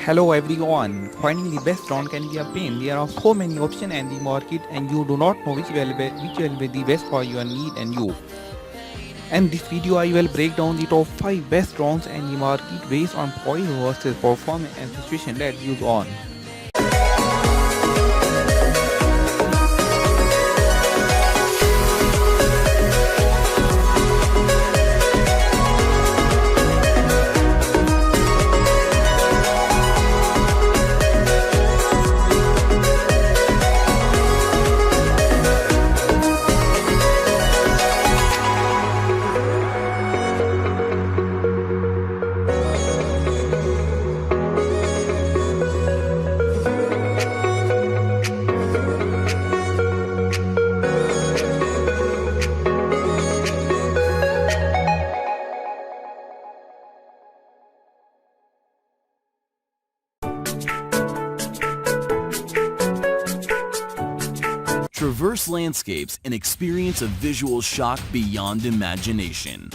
Hello everyone. Finding the best drone can be a pain. There are so many options in the market and you do not know which will be the best for your need and you. In this video I will break down the top 5 best drones in the market based on price versus performance and situation that use on. Traverse landscapes and experience a visual shock beyond imagination.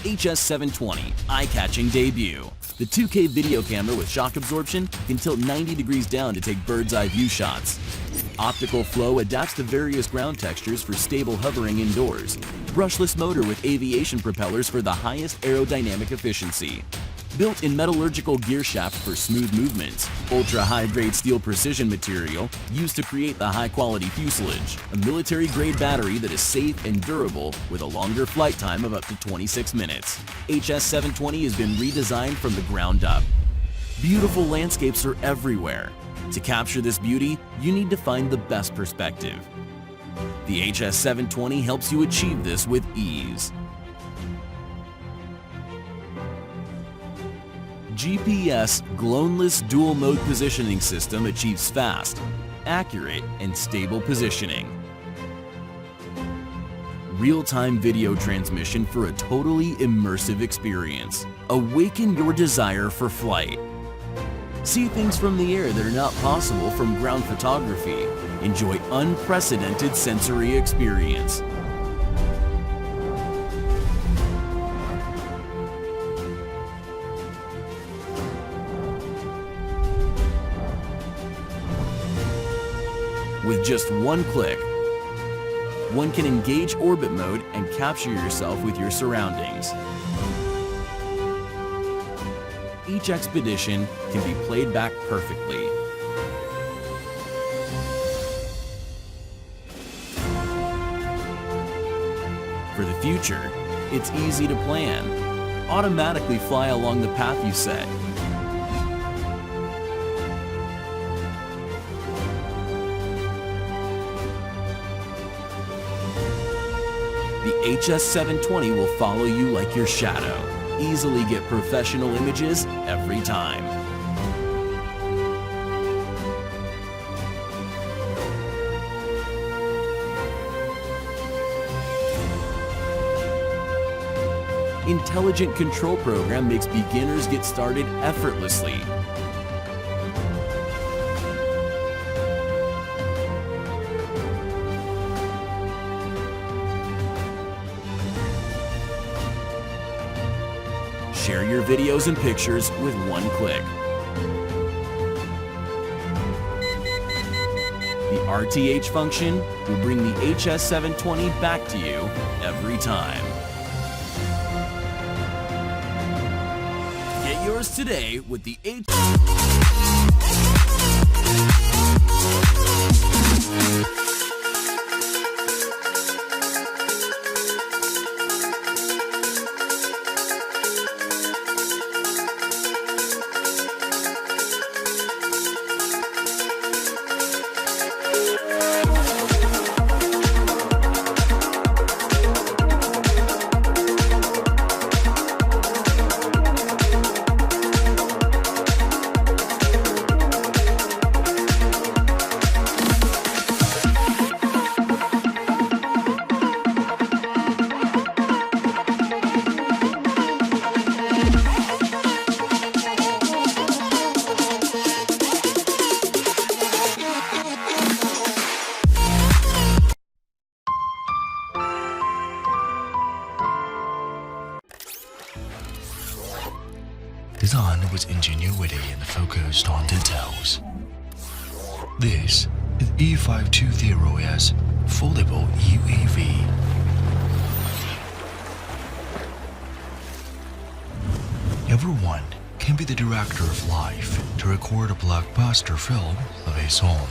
HS720 eye-catching debut. The 2K video camera with shock absorption can tilt 90 degrees down to take bird's-eye view shots. Optical flow adapts to various ground textures for stable hovering indoors. Brushless motor with aviation propellers for the highest aerodynamic efficiency. Built-in metallurgical gear shaft for smooth movements. Ultra-high-grade steel precision material used to create the high-quality fuselage. A military-grade battery that is safe and durable with a longer flight time of up to 26 minutes. HS720 has been redesigned from the ground up. Beautiful landscapes are everywhere. To capture this beauty, you need to find the best perspective. The HS720 helps you achieve this with ease. GPS Gloneless Dual Mode Positioning System achieves fast, accurate, and stable positioning. Real-time video transmission for a totally immersive experience. Awaken your desire for flight. See things from the air that are not possible from ground photography. Enjoy unprecedented sensory experience. With just one click, one can engage orbit mode and capture yourself with your surroundings. Each expedition can be played back perfectly. For the future, it's easy to plan. Automatically fly along the path you set. The HS720 will follow you like your shadow. Easily get professional images every time. Intelligent control program makes beginners get started effortlessly. Share your videos and pictures with one click. The RTH function will bring the HS720 back to you every time. Get yours today with the designed with ingenuity and focused on details. This is E520S Foldable UAV. Everyone can be the director of life to record a blockbuster film of his own.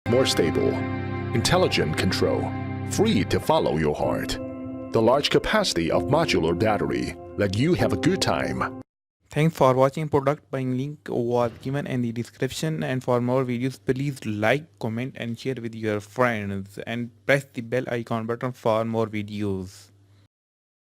More stable, intelligent control, free to follow your heart. The large capacity of modular battery let you have a good time. Thanks for watching. Product buying link was given in the description, and for more videos please like, comment and share with your friends and press the bell icon button for more videos.